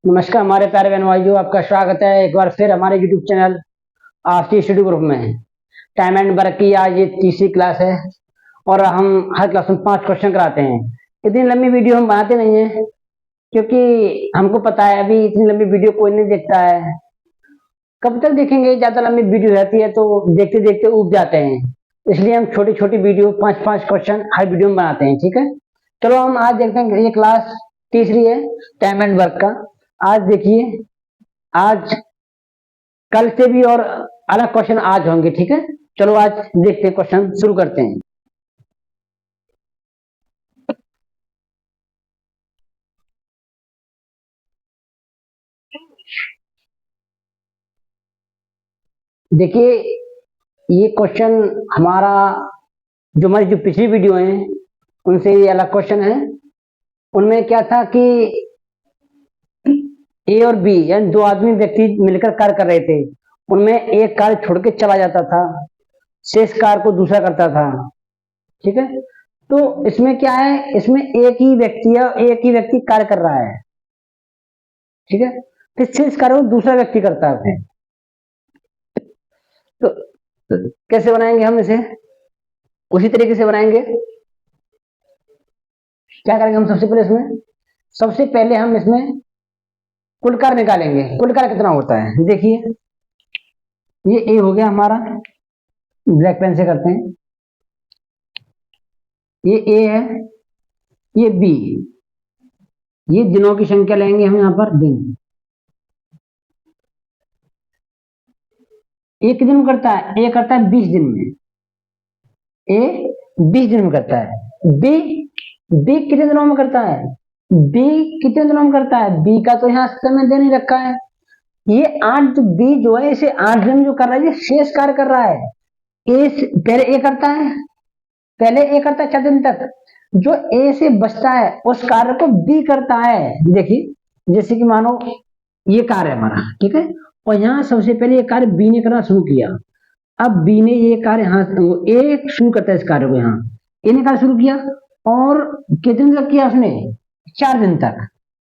नमस्कार हमारे प्यारे बहन भाइयों, आपका स्वागत है एक बार फिर हमारे यूट्यूब चैनल आस्ती स्टडी ग्रुप में। टाइम एंड वर्क की आज ये तीसरी क्लास है और हम हर क्लास में 5 क्वेश्चन कराते हैं। इतनी लंबी वीडियो हम बनाते नहीं है क्योंकि हमको पता है अभी इतनी लंबी वीडियो कोई नहीं देखता है। कब तक देखेंगे, ज्यादा लंबी वीडियो रहती है तो देखते देखते उब जाते हैं, इसलिए हम छोटी छोटी वीडियो 5-5 क्वेश्चन हर वीडियो में बनाते हैं। ठीक है, चलो हम आज देखते हैं। ये क्लास तीसरी है टाइम एंड वर्क का। आज देखिए, आज कल से भी और अलग क्वेश्चन आज होंगे। ठीक है, चलो आज देखते हैं, क्वेश्चन शुरू करते हैं। देखिए, ये क्वेश्चन हमारा हमारी जो पिछली वीडियो है उनसे ये अलग क्वेश्चन है। उनमें क्या था कि ए और बी यानी दो आदमी व्यक्ति मिलकर कार्य कर रहे थे। उनमें एक कार्य छोड़ के चला जाता था, शेष कार्य को दूसरा करता था। ठीक है, तो इसमें क्या है, इसमें एक ही व्यक्ति कार्य कर रहा है। ठीक है, फिर शेष कार्य को दूसरा व्यक्ति करता है। तो कैसे बनाएंगे हम इसे, उसी तरीके से बनाएंगे। क्या करेंगे हम, सबसे पहले हम इसमें कुल कार्य निकालेंगे। कुल कार्य कितना होता है, देखिए ये ए हो गया हमारा, ब्लैक पेन से करते हैं। ये ए है, ये बी, ये दिनों की संख्या लेंगे हम यहाँ पर, दिन। ए कितने में करता है, ए करता है 20 दिन में। ए 20 दिन में करता है। बी कितने दिनों में करता है, बी कितने दिनों में करता है, बी का तो यहाँ समय दे नहीं रखा है। ये 8 बी जो है इसे 8 दिन जो कर रहा है, ये शेष कार्य कर रहा है। पहले ए करता है 4 दिन तक। जो ए से बचता है उस कार्य को बी करता है। देखिए, जैसे कि मानो ये कार्य है हमारा, ठीक है, और यहाँ सबसे पहले ये कार्य बी ने करना शुरू किया। अब बी ने ये कार्य यहाँ ए शुरू करता है इस कार्य को, यहाँ ए ने कार्य शुरू किया और कितने दिन तक किया उसने, 4 दिन तक।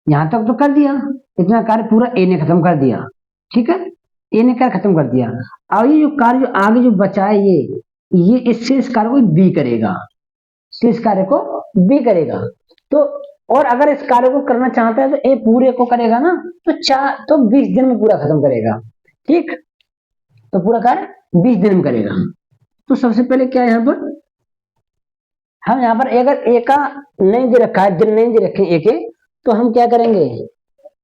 यहां तक तो कर दिया, इतना कार्य पूरा ए ने खत्म कर दिया। ठीक है, ए ने कार्य खत्म कर दिया। अब ये जो कार्य जो आगे जो बचा है, ये इससे इस कार्य को बी करेगा, इस कार्य को बी करेगा। तो और अगर इस कार्य को करना चाहता है तो ए पूरे को करेगा ना, तो 20 दिन में पूरा खत्म करेगा। ठीक, तो पूरा कार्य 20 दिन में करेगा। तो सबसे पहले क्या है, यहाँ पर हम यहाँ पर अगर ए का नहीं दे रखा है, दिन नहीं दे रखे ए के, तो हम क्या करेंगे,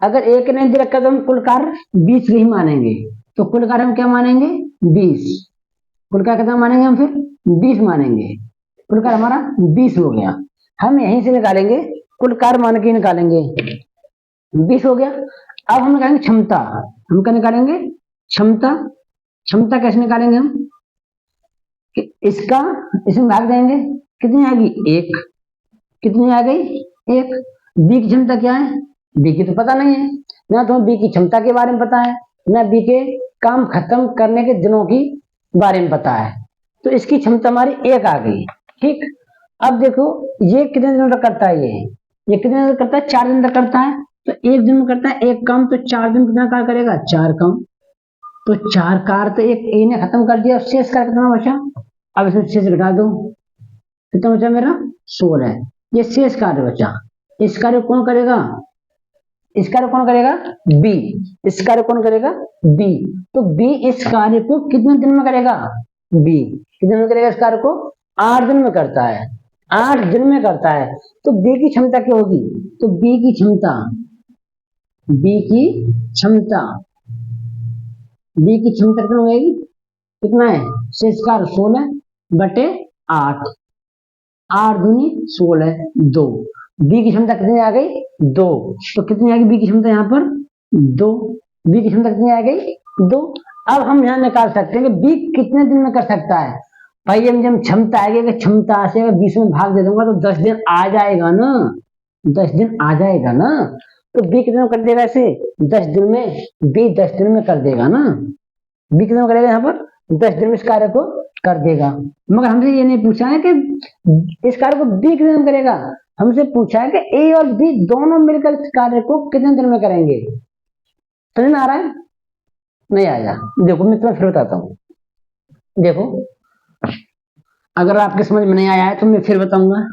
अगर ए के नहीं दे रखा तो हम कुल कार्य 20 ही मानेंगे। तो कुल कार्य हम क्या मानेंगे, 20। कुल कार्य कितना मानेंगे हम, फिर 20 मानेंगे। कुल कार्य हमारा 20 हो गया। हम यहीं से निकालेंगे, कुल कार्य मान के निकालेंगे, 20 हो गया। अब हम निकालेंगे क्षमता। हम क्या निकालेंगे, क्षमता। क्षमता कैसे निकालेंगे हम, इसमें भाग देंगे, कितनी आएगी, 1। कितनी आ गई, 1। बी की क्षमता क्या है, बी की तो पता नहीं है ना, तो बी की क्षमता के बारे में पता है ना, बी के काम खत्म करने के दिनों की बारे में पता है। तो इसकी क्षमता हमारी 1 आ गई। ठीक, अब देखो ये कितने दिनों तक करता है, ये कितने दिन तक करता है, 4 दिन तक करता है। तो 1 दिन में करता है 1 काम, तो 4 दिन कितना कार्य करेगा, 4 काम। तो 4 कार्य तो एक ए ने खत्म कर दिया, शेष कार्य कितना बचा। अब इसमें शेष घटा दो, कितना बचा मेरा, 16। ये शेष कार्य बचा। इस कार्य कौन करेगा, इस कार्य कौन करेगा, बी। इस कार्य कौन करेगा, बी। तो बी इस कार्य को कितने दिन में करेगा, बी कितने दिन में करेगा, इस कार्य को 8 दिन में करता है। 8 दिन में करता है। तो बी की क्षमता क्या होगी, तो बी की क्षमता कितना होगी, कितना है, शेष कार्य 16 बटे 8, 8 दूनी 16, 2। बी की क्षमता कितनी आ गई, 2। तो कितनी आ गई बी की क्षमता, यहाँ पर 2। बी की क्षमता कितनी आ गई, 2। अब हम यहाँ निकाल सकते हैं कि बी कितने दिन में कर सकता है। भाई हम जब क्षमता आएगी, कि क्षमता से अगर 20 में भाग दे दूंगा तो 10 दिन आ जाएगा ना, 10 दिन आ जाएगा ना। तो बी कितने में कर देगा, ऐसे 10 दिन में, बी 10 दिन में कर देगा ना। बी कितने में करेगा, यहाँ पर 10 दिन में इस कार्य को कर देगा। मगर हमसे ये नहीं पूछा है कि इस कार्य को बी कितने दिन करेगा, हमसे पूछा है कि ए और बी दोनों मिलकर इस कार्य को कितने दिन में करेंगे। समझ में आ रहा है? नहीं आया? देखो मैं तुम्हें फिर बताता हूँ। देखो अगर आपके समझ में नहीं आया है तो मैं फिर बताऊंगा,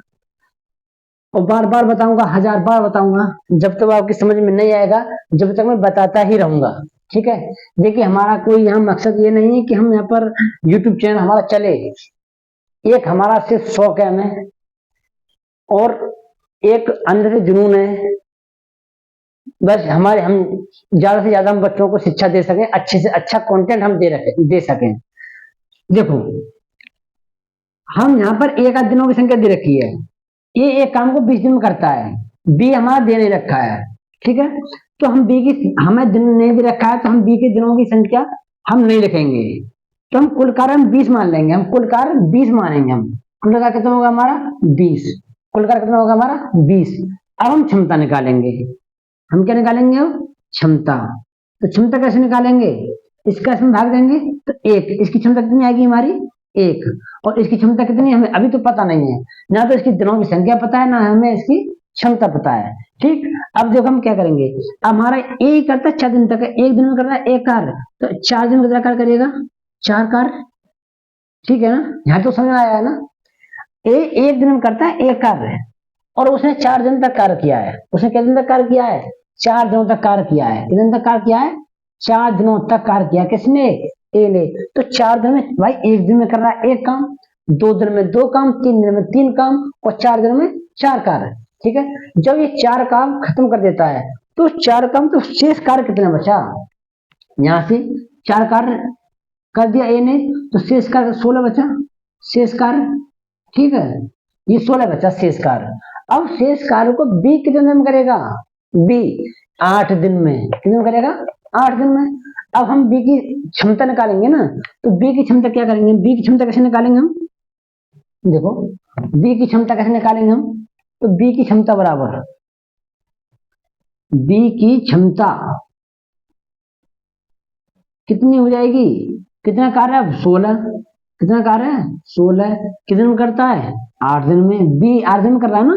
और बार बार बताऊंगा, 1000 बार बताऊंगा, जब तक आपकी समझ में नहीं आएगा, जब तक मैं बताता ही रहूंगा। ठीक है? देखिए हमारा कोई यहाँ मकसद ये नहीं है कि हम यहाँ पर यूट्यूब चैनल हमारा चले, एक हमारा सिर्फ शौक है हमें, और एक अंदर से जुनून है, बस हमारे हम ज्यादा से ज्यादा हम बच्चों को शिक्षा दे सकें, अच्छे से अच्छा कंटेंट हम दे सकें। देखो हम यहाँ पर एक आध दिनों की संख्या दे रखी है, ये एक काम को 20 दिन में करता है, बी हमारा दे नहीं रखा है। ठीक है? तो हम बी की, हमें दिन नहीं दे रखा है तो हम बी के दिनों की संख्या हम नहीं लिखेंगे, तो हम कुल कार्य हम 20 मान लेंगे, हम कुल कार्य 20 मानेंगे। हम कुल कार्य कितना होगा हमारा 20, कुल कार्य कितना होगा हमारा 20। अब हम क्षमता निकालेंगे, हम क्या निकालेंगे अब क्षमता। तो क्षमता कैसे निकालेंगे, इसका इसमें भाग देंगे तो 1, इसकी क्षमता कितनी आएगी हमारी 1, और इसकी क्षमता कितनी हमें अभी तो पता नहीं है, ना तो इसकी दिनों की संख्या पता है, ना हमें इसकी क्षमता पता है। ठीक? अब देखो हम क्या करेंगे, हमारा ए करता है 4 दिन तक, एक दिन में करना है एक कार्य, तो 4 दिन में कितना कार्य करेगा 4 कार्य। ठीक है ना? यहाँ तो समझ में आया है ना? ए एक दिन में करता है एक कार्य, और उसने 4 दिन तक कार्य किया है। उसने कितने दिन तक कार्य किया है 4 दिनों तक कार्य किया है। कितने दिन तक कार्य किया है 4 दिनों तक कार्य किया। किसने ए ने। तो 4 दिन में भाई, एक दिन में कर रहा है एक काम, 2 दिन में 2 काम, 3 दिन में 3 काम, और 4 दिन में 4 कार्य। ठीक है? जब ये 4 काम खत्म कर देता है तो 4 काम, तो शेष कार्य कितना बचा, यहां से 4 कार्य कर दिया ए ने, तो शेष कार्य 16 बचा शेष कार्य। ठीक है? ये 16 बचा शेष कार्य। अब शेष कार्य को बी कितने दिन में करेगा, बी 8 दिन में। कितने में करेगा 8 दिन में। अब हम बी की क्षमता निकालेंगे ना, तो बी की क्षमता क्या करेंगे, बी की क्षमता कैसे निकालेंगे हम, देखो बी की क्षमता कैसे निकालेंगे हम, तो बी की क्षमता बराबर, बी की क्षमता कितनी हो जाएगी, कितना कार्य है 16, कितना कार्य है 16, कितने में करता है 8 दिन में। बी 8 दिन में कर रहा है ना,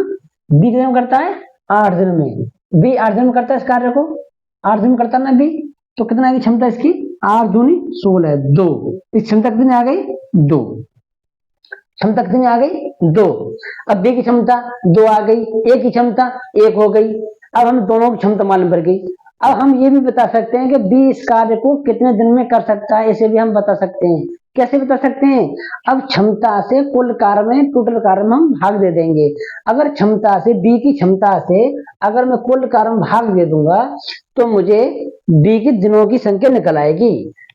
बी कितने में करता है 8 दिन में, बी 8 दिन में करता है इस कार्य को, 8 दिन में करता है ना बी, तो कितना की क्षमता इसकी 8 दूनी 16, 2, इस क्षमता कितनी आ गई 2, क्षमता कितनी आ गई 2। अब बी की क्षमता 2 आ गई, ए की क्षमता 1 हो गई। अब हम दोनों की क्षमता मालूम पड़ गई। अब हम ये भी बता सकते हैं कि बी इस कार्य को कितने दिन में कर सकता है, इसे भी हम बता सकते हैं। कैसे बता सकते हैं, अब क्षमता से कुल कार्य में, टोटल कार्य में हम भाग दे देंगे। अगर क्षमता से, बी की क्षमता से अगर मैं कुल कार्य में भाग दे दूंगा तो मुझे बी के दिनों की संख्या निकल आएगी।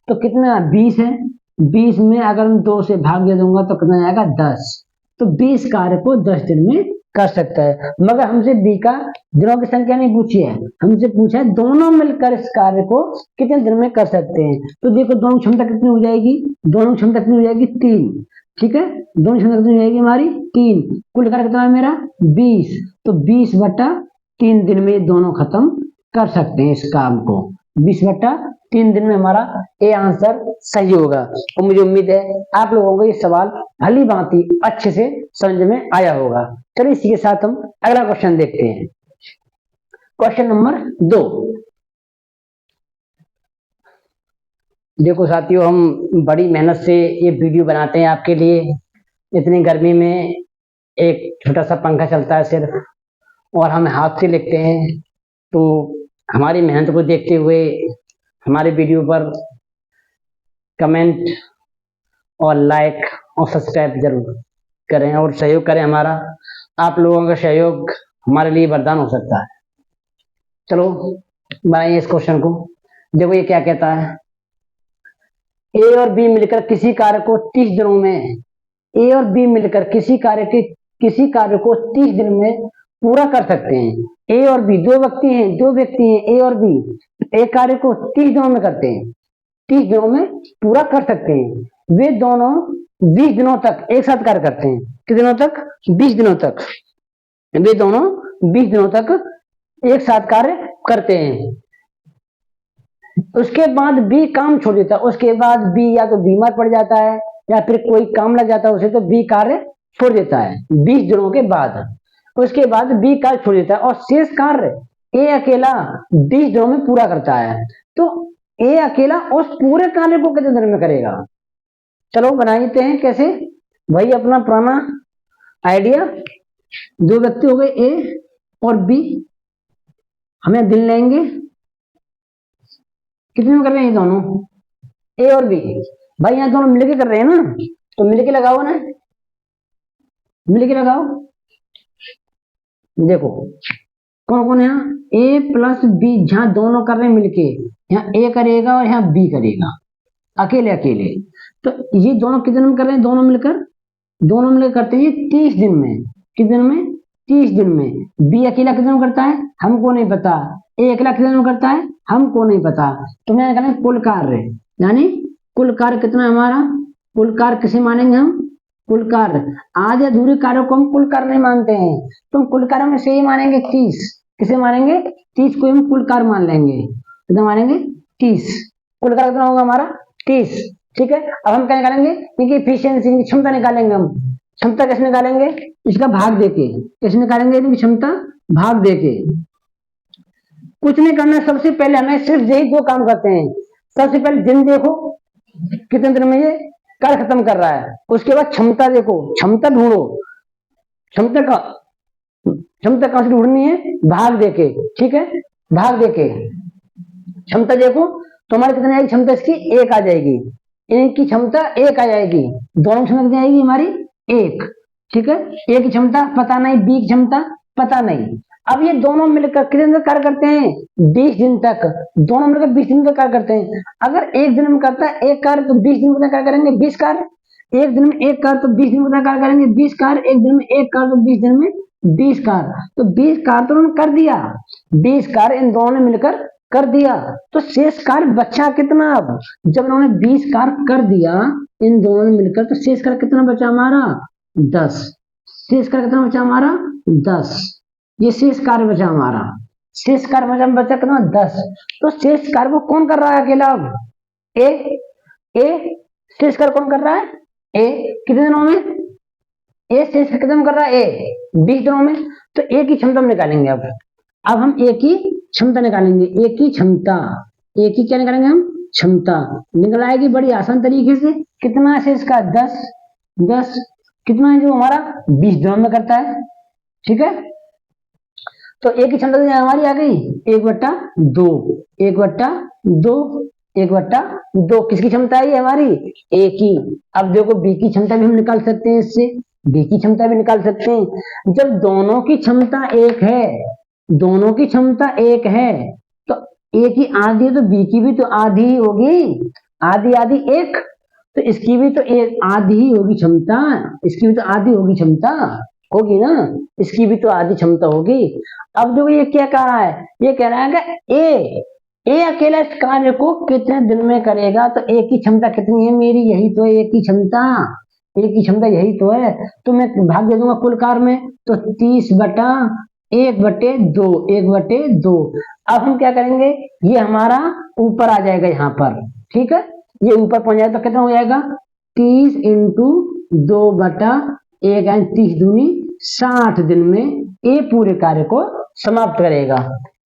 तो कितना 20 है, 20 में अगर मैं 2 से भाग दे दूंगा तो कितना आएगा 10। तो 20 कार्य को 10 दिन में कर सकता है। मगर हमसे बी का दिनों की संख्या नहीं पूछी है, हमसे पूछा है दोनों मिलकर इस कार्य को कितने दिन में कर सकते हैं। तो देखो दोनों क्षमता कितनी हो जाएगी, दोनों क्षमता कितनी हो जाएगी 3। ठीक है? दोनों क्षमता कितनी हो जाएगी हमारी 3। कुल कार्य कितना है मेरा 20, तो 20/3 दिन में ये दोनों खत्म कर सकते हैं इस काम को। 20/3 दिन में हमारा ए आंसर सही होगा। और मुझे उम्मीद है आप लोगों को ये सवाल भली भांति अच्छे से समझ में आया होगा। चलिए इसी के साथ हम अगला क्वेश्चन देखते हैं। Question number 2। देखो साथियों, हम बड़ी मेहनत से ये वीडियो बनाते हैं आपके लिए। इतनी गर्मी में एक छोटा सा पंखा चलता है सिर्फ, और हम हाथ से लिखते हैं। तो हमारी मेहनत को देखते हुए हमारे वीडियो पर कमेंट और लाइक और सब्सक्राइब जरूर करें और सहयोग करें हमारा। आप लोगों का सहयोग हमारे लिए वरदान हो सकता है। चलो बनाइए इस क्वेश्चन को। देखो ये क्या कहता है, ए और बी मिलकर किसी कार्य को 30 दिनों में, ए और बी मिलकर किसी कार्य को 30 दिन में पूरा कर सकते हैं। ए और बी दो व्यक्ति हैं ए और बी, एक कार्य को 30 दिनों में करते हैं, 30 दिनों में पूरा कर सकते हैं। वे दोनों 20 दिनों तक एक साथ कार्य करते हैं। कितने दिनों तक 20 दिनों तक। वे दोनों 20 दिनों तक एक साथ कार्य करते हैं। उसके बाद बी काम छोड़ देता है, उसके बाद बी या तो बीमार पड़ जाता है या फिर कोई काम लग जाता है उसे, तो बी कार्य छोड़ देता है 20 दिनों के बाद। उसके बाद बी कार्य छोड़ देता है और शेष कार्य ए अकेला 20 दिनों में पूरा करता है। तो ए अकेला उस पूरे कार्य को कितने दिन में करेगा। चलो बना देते हैं कैसे, वही अपना पुराना आइडिया। दो व्यक्ति हो गए ए और बी, हमें दिन लेंगे, कितने में कर रहे हैं ये दोनों, ए और बी। भाई यहाँ दोनों मिलके कर रहे हैं ना, तो मिलके लगाओ ना, मिलके लगाओ। देखो कौन कौन है यहाँ, ए प्लस बी, जहां दोनों कर रहे हैं मिलके, यहाँ ए करेगा और यहाँ बी करेगा अकेले अकेले। तो ये दोनों कितने दिन में कर रहे हैं, दोनों मिलकर करते हैं 30 दिन में। कितने दिन में, 30 दिन में। बी अकेला कितने में करता है हमको नहीं पता, ए अकेला कितने में करता है हमको नहीं पता। तो मैं कहना कुल कार्य, यानी कुल कार्य कितना है हमारा, कुल कार्य किसे मानेंगे हम, कुल कार्य। आधे अधूरे कार्यों को हम कुल कार्य नहीं मानते हैं, तो हम कुल कार्य में से ही मानेंगे 30। किसे मानेंगे, 30 को हम कुल कार्य मान लेंगे। कितना मानेंगे, 30। कुल कार्य कितना होगा हमारा 30। ठीक है, अब हम क्या निकालेंगे, इनकी एफिशिएंसी, क्षमता निकालेंगे हम। क्षमता कैसे निकालेंगे, इसका भाग देके। कैसे निकालेंगे इनकी क्षमता, भाग देके। कुछ नहीं करना, सबसे पहले हमें सिर्फ यही दो काम करते हैं। सबसे पहले दिन देखो कितने दिन में ये कार्य खत्म कर रहा है, उसके बाद क्षमता देखो, क्षमता ढूंढो। क्षमता कहां से ढूंढनी है, भाग देके। ठीक है, भाग देके क्षमता देखो तो हमारी कितनी आएगी क्षमता, इसकी 1 आ जाएगी। इनकी क्षमता 1 आ जाएगी, दोनों क्षमता कितनी आएगी हमारी 1। ठीक है, ए की क्षमता पता नहीं, बी की क्षमता पता नहीं। अब ये दोनों मिलकर कितने दिन कार्य करते हैं, 20 दिन तक। दोनों मिलकर 20 दिन तक कार्य करते हैं। अगर एक दिन में करता है एक कार्य तो 20 दिन में कार्य करेंगे 20 कार्य। एक दिन में एक कार्य तो 20 दिन में कार्य करेंगे 20 कार्य। एक दिन में एक कार्य तो 20 दिन में 20 कार्य। तो 20 कार्य तो उन्होंने कर दिया, 20 कार्य इन दोनों ने मिलकर कर दिया। तो शेष कार्य बचा कितना, अब जब उन्होंने 20 कार्य कर दिया इन दोनों ने मिलकर, तो शेष कार्य कितना बचा हमारा 10। शेष कार्य कितना बचा हमारा 10। ये शेष कार्य बचा हमारा, शेष कार्य बचा कितना 10। तो शेष कार्य को कौन कर रहा है अकेला, अब ए शेष कार्य कौन कर रहा है, ए कितने दिनों में, ए शेष कितने में कर रहा है, ए 20 दिनों में। तो ए की क्षमता हम निकालेंगे। अब हम ए की क्षमता निकालेंगे, ए की क्षमता, ए की क्या निकालेंगे हम, क्षमता निकल आएगी बड़ी आसान तरीके से। कितना है शेष का 10 कितना है जो हमारा 20 दिनों में करता है। ठीक है, तो ए की क्षमता हमारी आ गई 1/2, 1/2, 1/2। किसकी क्षमता आई हमारी, ए की। अब देखो बी की क्षमता भी हम निकाल सकते हैं, इससे बी की क्षमता भी निकाल सकते हैं। जब दोनों की क्षमता 1 है, दोनों की क्षमता 1 है, तो ए की आधी है तो बी की भी तो आधी ही होगी, आधी आधी 1। तो इसकी भी तो एक आधी ही होगी क्षमता, इसकी भी तो आधी होगी क्षमता, होगी ना, इसकी भी तो आधी क्षमता होगी। अब देखो ये क्या कह रहा है, ये कह रहा है कि ए अकेला इस कार्य को कितने दिन में करेगा। तो ए की क्षमता कितनी है मेरी, यही तो है ए की क्षमता, ए की क्षमता यही तो है। तो मैं भाग दे दूंगा कुल कार्य में, तो 30/1/2, 1/2। अब हम क्या करेंगे, ये हमारा ऊपर आ जाएगा यहाँ पर। ठीक है, ये ऊपर पहुंच जाएगा तो कितना हो जाएगा 30 × 2/1 यानी 30 दूनी 60 दिन में ए पूरे कार्य को समाप्त करेगा।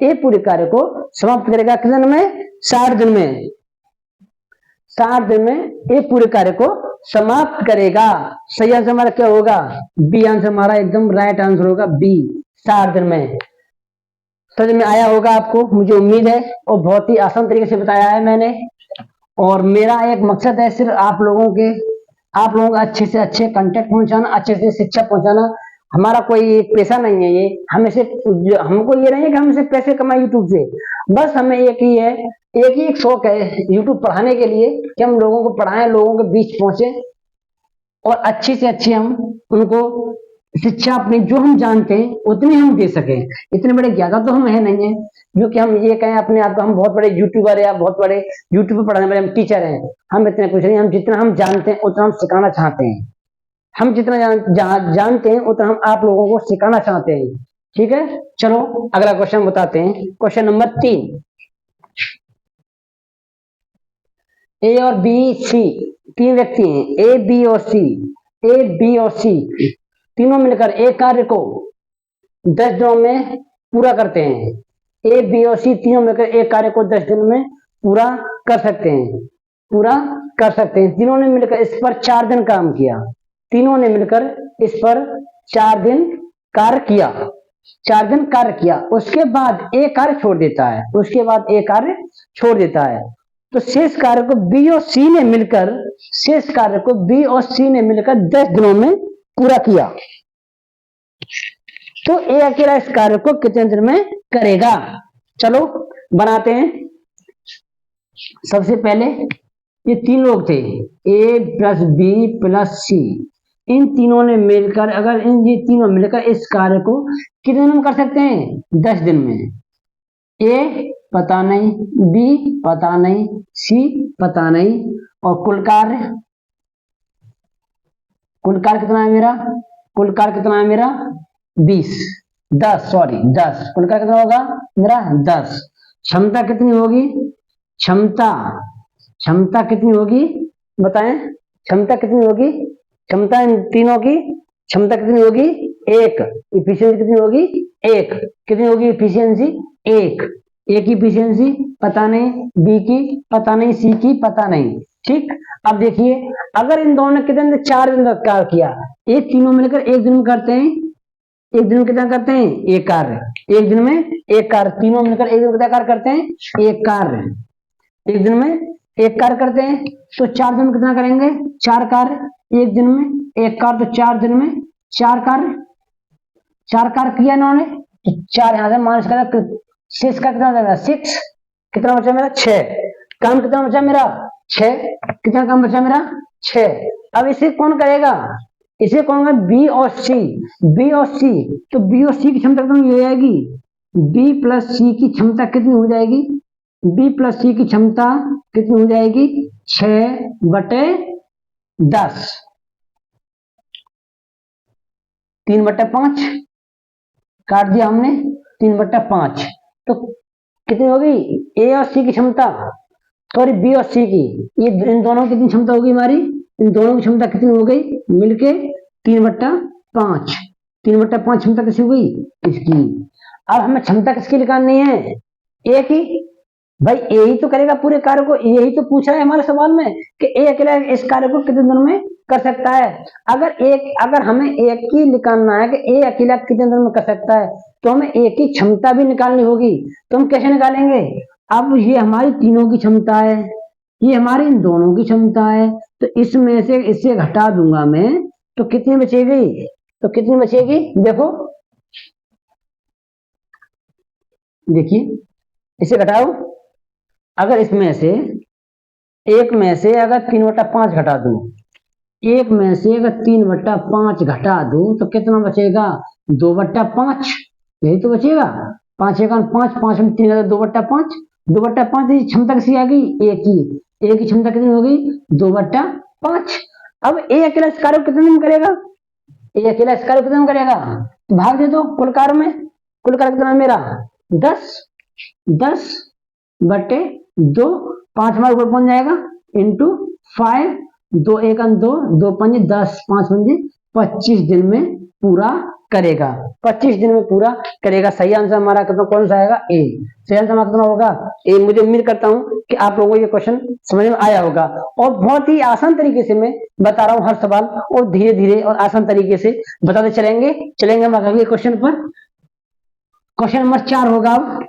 ए पूरे कार्य को समाप्त करेगा कितने दिन में, 60 दिन में। 60 दिन में ए पूरे कार्य को समाप्त करेगा। सही आंसर हमारा क्या होगा, बी आंसर हमारा एकदम राइट आंसर होगा, बी 60 दिन में। समझ में आया होगा आपको, मुझे उम्मीद है, और बहुत ही आसान तरीके से बताया है मैंने। और मेरा एक मकसद है सिर्फ आप लोगों को अच्छे से अच्छे कंटेंट पहुंचाना, अच्छे से शिक्षा पहुंचाना। हमारा कोई पैसा नहीं है, ये हमें से हमको ये नहीं है कि हम सिर्फ पैसे कमाए यूट्यूब से। बस हमें एक ही शौक है यूट्यूब पढ़ाने के लिए, कि हम लोगों को पढ़ाएं, लोगों के बीच पहुंचे और अच्छी से अच्छी हम उनको शिक्षा अपनी जो हम जानते हैं उतनी हम दे सके। इतने बड़े ज्यादा तो हम है नहीं है जो कि हम ये कहें अपने आप को हम बहुत बड़े यूट्यूबर है या बहुत बड़े यूट्यूब पर पढ़ाने वाले हम टीचर हैं। हम इतने कुछ नहीं, हम जितना हम जानते हैं उतना हम सिखाना चाहते हैं। हम जितना जानते हैं उतना हम आप लोगों को सिखाना चाहते हैं। ठीक है, चलो अगला क्वेश्चन बताते हैं। क्वेश्चन नंबर 3, ए और बी सी, 3 व्यक्ति हैं, ए बी और सी तीनों मिलकर एक कार्य को 10 दिनों में पूरा करते हैं। ए बी और सी तीनों मिलकर एक कार्य को 10 दिन में पूरा कर सकते हैं, पूरा कर सकते हैं। तीनों ने मिलकर इस पर 4 दिन काम किया, तीनों ने मिलकर इस पर 4 दिन कार्य किया, 4 दिन कार्य किया। उसके बाद एक कार्य छोड़ देता है, उसके बाद एक कार्य छोड़ देता है। तो शेष कार्य को बी और सी ने मिलकर, शेष कार्य को बी और सी ने मिलकर 10 दिनों में पूरा किया। तो ए अकेला इस कार्य को कितने दिन में करेगा? चलो बनाते हैं। सबसे पहले ये 3 लोग थे, ए प्लस बी प्लस सी, इन तीनों ने मिलकर, अगर इन ये तीनों मिलकर इस कार्य को कितने दिन में कर सकते हैं? 10 दिन में। ए पता नहीं, बी पता नहीं, सी पता नहीं, और कुल कार्य कितना है मेरा? कुल कार्य कितना है मेरा? 10 कुल कार्य कितना होगा मेरा? 10। क्षमता कितनी होगी? क्षमता कितनी होगी बताएं? क्षमता कितनी होगी? क्षमता इन तीनों की क्षमता कितनी होगी? 1। इफिशियंसी कितनी होगी? 1। कितनी होगी इफिशियंसी? 1। ए की इफिशियंसी पता नहीं, बी की पता नहीं, सी की पता नहीं। ठीक, अब देखिए, अगर इन दोनों ने कितने 4 दिन तक कार्य किया, ये तीनों मिलकर 1 दिन में करते हैं। 1 दिन में कितना करते हैं? एक कार्य। 1 दिन में एक कार्य, तीनों मिलकर 1 दिन में कितना कार्य करते हैं? एक कार्य। 1 दिन में एक कार्य करते हैं, तो 4 दिन में कितना करेंगे? 4 कार्य। 1 दिन में एक कार्य, तो 4 दिन में 4 कार्य। 4 कार्य किया इन्होंने, तो 4 यहां से माइनस कर, शेष का कितना बचा? 6। कितना बचा मेरा? 6। काम कितना बचा मेरा? 6। कितना काम बचा मेरा? 6। अब इसे कौन करेगा? इसे कौन करेगा? बी और सी। बी और सी, तो बी और सी की क्षमता कितनी हो जाएगी? बी प्लस सी की क्षमता कितनी हो जाएगी? बी प्लस सी की क्षमता कितनी हो जाएगी? 6/10, 3/5 काट दिया हमने, 3/5। तो कितनी होगी? ए और सी की क्षमता, सॉरी बी और सी की, ये इन दोनों की कितनी क्षमता होगी हमारी? इन दोनों की क्षमता कितनी हो गई मिलके? 3/5। 3/5 क्षमता किसकी हो गई? इसकी। अब हमें क्षमता किसकी निकालनी है? ए की। भाई ए ही तो करेगा पूरे कार्य को, यही तो पूछा है हमारे सवाल में कि ए अकेला इस कार्य को कितने दिनों में कर सकता है। अगर हमें एक ही निकालना है कि ए अकेला कितने दिनों में कर सकता है, तो हमें ए की क्षमता भी निकालनी होगी। तो हम कैसे निकालेंगे? अब ये हमारी तीनों की क्षमता है, ये हमारी इन दोनों की क्षमता है, तो इसमें से इससे घटा दूंगा मैं, तो कितनी बचेगी? तो कितनी बचेगी? देखो, देखिए, इसे घटाओ। अगर इसमें से एक में से अगर 3/5 घटा दूं, एक में से अगर 3/5 घटा दूं, तो कितना बचेगा? 2/5। यही तो बचेगा। 5 × 5, 5 में 3 2/5। 2/5 की क्षमता किसी आ गई? ए की। ए की क्षमता कितनी हो गई? 2/5। अब ए अकेला इस कार्य को कितने दिन करेगा? ए अकेला इस कार्य को कितने दिन करेगा? तो भाग दे दो कुल कार्य में। कुल कार्य कितना मेरा? 10/2। 5 हमारे ऊपर पहुंच जाएगा, इंटू 5। 2 1 2, 2 5 10, 5 5 25 दिन में पूरा करेगा। 25 दिन में पूरा करेगा। सही आंसर हमारा कितना कौन सा आएगा? ए। सही आंसर हमारा कितना होगा? ए। मुझे उम्मीद करता हूं कि आप लोगों को ये क्वेश्चन समझ में आया होगा, और बहुत ही आसान तरीके से मैं बता रहा हूं हर सवाल, और धीरे धीरे और आसान तरीके से बताते चलेंगे हम आगे क्वेश्चन पर। क्वेश्चन नंबर 4 होगा अब।